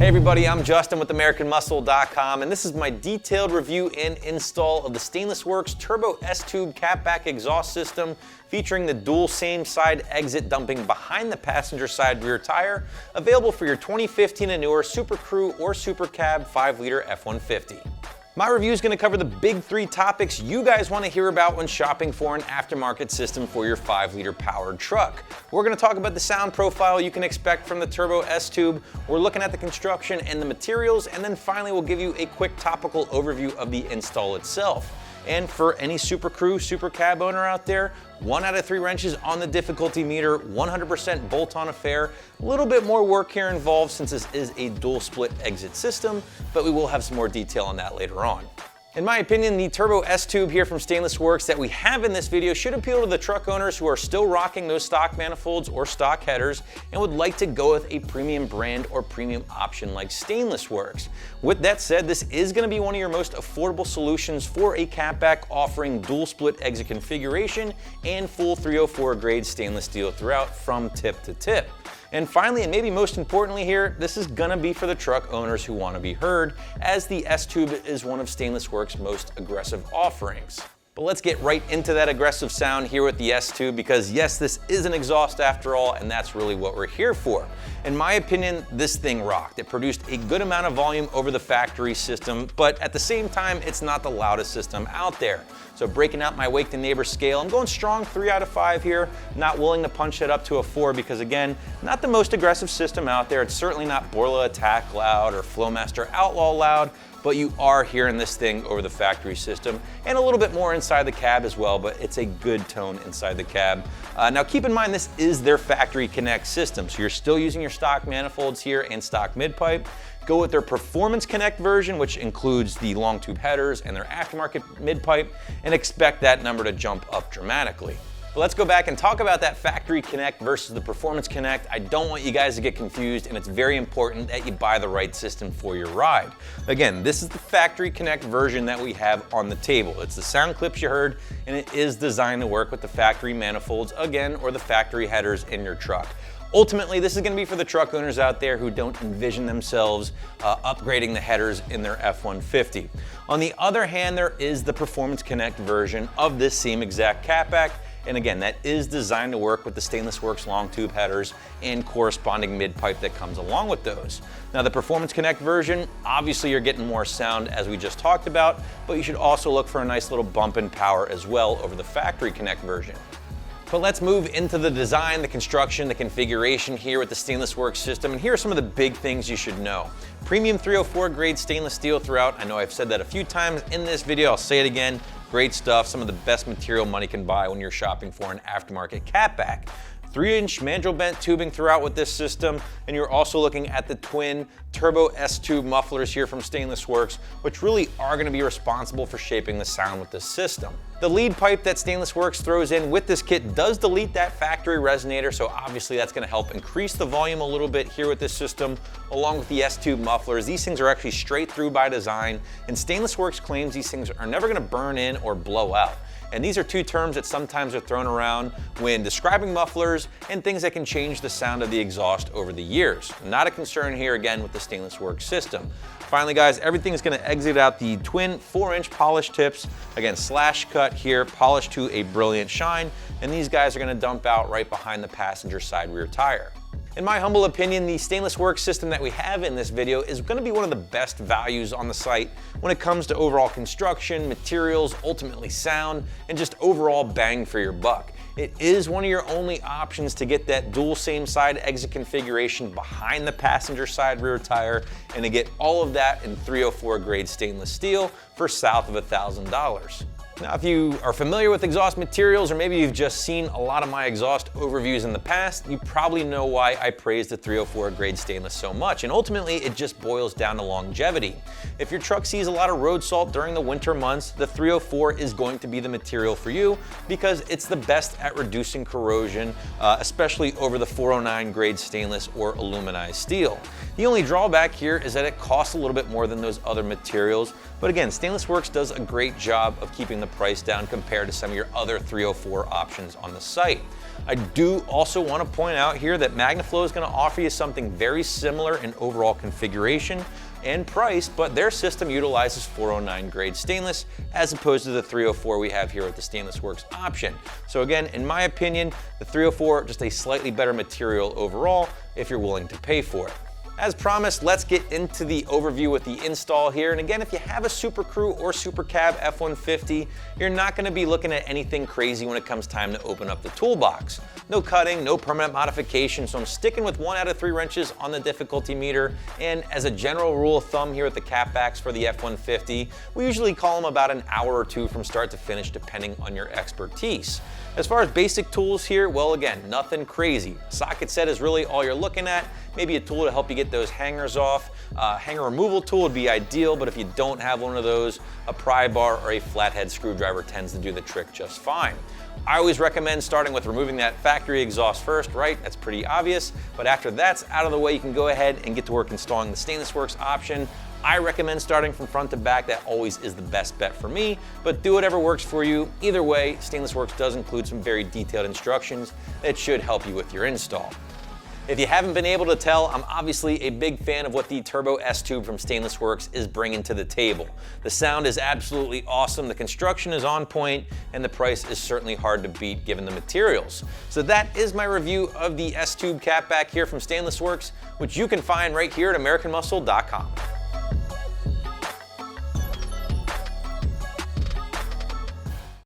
Hey everybody, I'm Justin with AmericanMuscle.com, and this is my detailed review and install of the Stainless Works Turbo S-Tube catback exhaust system featuring the dual same side exit dumping behind the passenger side rear tire, available for your 2015 and newer Super Crew or Super Cab 5-liter F-150. My review is going to cover the big three topics you guys want to hear about when shopping for an aftermarket system for your 5-liter powered truck. We're going to talk about the sound profile you can expect from the Turbo S-Tube, we're looking at the construction and the materials, and then finally we'll give you a quick topical overview of the install itself. And for any Super Crew, Super Cab owner out there, 1 out of 3 wrenches on the difficulty meter, 100% bolt-on affair. A little bit more work here involved since this is a dual split exit system, but we will have some more detail on that later on. In my opinion, the Turbo S-Tube here from Stainless Works that we have in this video should appeal to the truck owners who are still rocking those stock manifolds or stock headers and would like to go with a premium brand or premium option like Stainless Works. With that said, this is going to be one of your most affordable solutions for a catback offering dual split exit configuration and full 304 grade stainless steel throughout from tip to tip. And finally, and maybe most importantly here, this is gonna be for the truck owners who wanna be heard, as the S-Tube is one of Stainless Works' most aggressive offerings. But let's get right into that aggressive sound here with the S-Tube, because yes, this is an exhaust after all, and that's really what we're here for. In my opinion, this thing rocked. It produced a good amount of volume over the factory system, but at the same time, it's not the loudest system out there. So breaking out my Wake the Neighbor scale, I'm going strong 3 out of 5 here. Not willing to punch that up to a 4 because again, not the most aggressive system out there. It's certainly not Borla Attack loud or Flowmaster Outlaw loud, but you are hearing this thing over the factory system and a little bit more inside the cab as well, but it's a good tone inside the cab. Now keep in mind, this is their Factory Connect system, so you're still using your stock manifolds here and stock mid-pipe. Go with their Performance Connect version, which includes the long tube headers and their aftermarket mid-pipe, and expect that number to jump up dramatically. But let's go back and talk about that Factory Connect versus the Performance Connect. I don't want you guys to get confused, and it's very important that you buy the right system for your ride. Again, this is the Factory Connect version that we have on the table. It's the sound clips you heard, and it is designed to work with the factory manifolds, again, or the factory headers in your truck. Ultimately, this is going to be for the truck owners out there who don't envision themselves upgrading the headers in their F-150. On the other hand, there is the Performance Connect version of this same exact catback. And again, that is designed to work with the Stainless Works long tube headers and corresponding mid-pipe that comes along with those. Now the Performance Connect version, obviously you're getting more sound as we just talked about, but you should also look for a nice little bump in power as well over the Factory Connect version. But let's move into the design, the construction, the configuration here with the Stainless Works system. And here are some of the big things you should know. Premium 304 grade stainless steel throughout. I know I've said that a few times in this video, I'll say it again. Great stuff, some of the best material money can buy when you're shopping for an aftermarket catback. 3-inch mandrel bent tubing throughout with this system, and you're also looking at the twin Turbo S-Tube mufflers here from Stainless Works, which really are going to be responsible for shaping the sound with this system. The lead pipe that Stainless Works throws in with this kit does delete that factory resonator, so obviously that's going to help increase the volume a little bit here with this system, along with the S-Tube mufflers. These things are actually straight through by design, and Stainless Works claims these things are never going to burn in or blow out. And these are two terms that sometimes are thrown around when describing mufflers and things that can change the sound of the exhaust over the years. Not a concern here again with the Stainless Works system. Finally guys, everything is going to exit out the twin 4-inch polished tips. Again, slash cut here, polished to a brilliant shine, and these guys are going to dump out right behind the passenger side rear tire. In my humble opinion, the Stainless Works system that we have in this video is going to be one of the best values on the site when it comes to overall construction, materials, ultimately sound, and just overall bang for your buck. It is one of your only options to get that dual same side exit configuration behind the passenger side rear tire, and to get all of that in 304 grade stainless steel for south of $1,000. Now, if you are familiar with exhaust materials, or maybe you've just seen a lot of my exhaust overviews in the past, you probably know why I praise the 304 grade stainless so much, and ultimately it just boils down to longevity. If your truck sees a lot of road salt during the winter months, the 304 is going to be the material for you because it's the best at reducing corrosion, especially over the 409 grade stainless or aluminized steel. The only drawback here is that it costs a little bit more than those other materials, but again, Stainless Works does a great job of keeping the price down compared to some of your other 304 options on the site. I do also want to point out here that MagnaFlow is going to offer you something very similar in overall configuration and price, but their system utilizes 409 grade stainless as opposed to the 304 we have here with the Stainless Works option. So again, in my opinion, the 304 just a slightly better material overall if you're willing to pay for it. As promised, let's get into the overview with the install here. And again, if you have a Super Crew or Super Cab F-150, you're not going to be looking at anything crazy when it comes time to open up the toolbox. No cutting, no permanent modification, so I'm sticking with 1 out of 3 wrenches on the difficulty meter. And as a general rule of thumb here at the catbacks for the F-150, we usually call them about an hour or 2 from start to finish, depending on your expertise. As far as basic tools here, well again, nothing crazy. Socket set is really all you're looking at. Maybe a tool to help you get those hangers off. Hanger removal tool would be ideal, but if you don't have one of those, a pry bar or a flathead screwdriver tends to do the trick just fine. I always recommend starting with removing that factory exhaust first, right? That's pretty obvious, but after that's out of the way, you can go ahead and get to work installing the Stainless Works option. I recommend starting from front to back. That always is the best bet for me, but do whatever works for you. Either way, Stainless Works does include some very detailed instructions that should help you with your install. If you haven't been able to tell, I'm obviously a big fan of what the Turbo S-Tube from Stainless Works is bringing to the table. The sound is absolutely awesome, the construction is on point, and the price is certainly hard to beat given the materials. So that is my review of the S-Tube catback here from Stainless Works, which you can find right here at AmericanMuscle.com.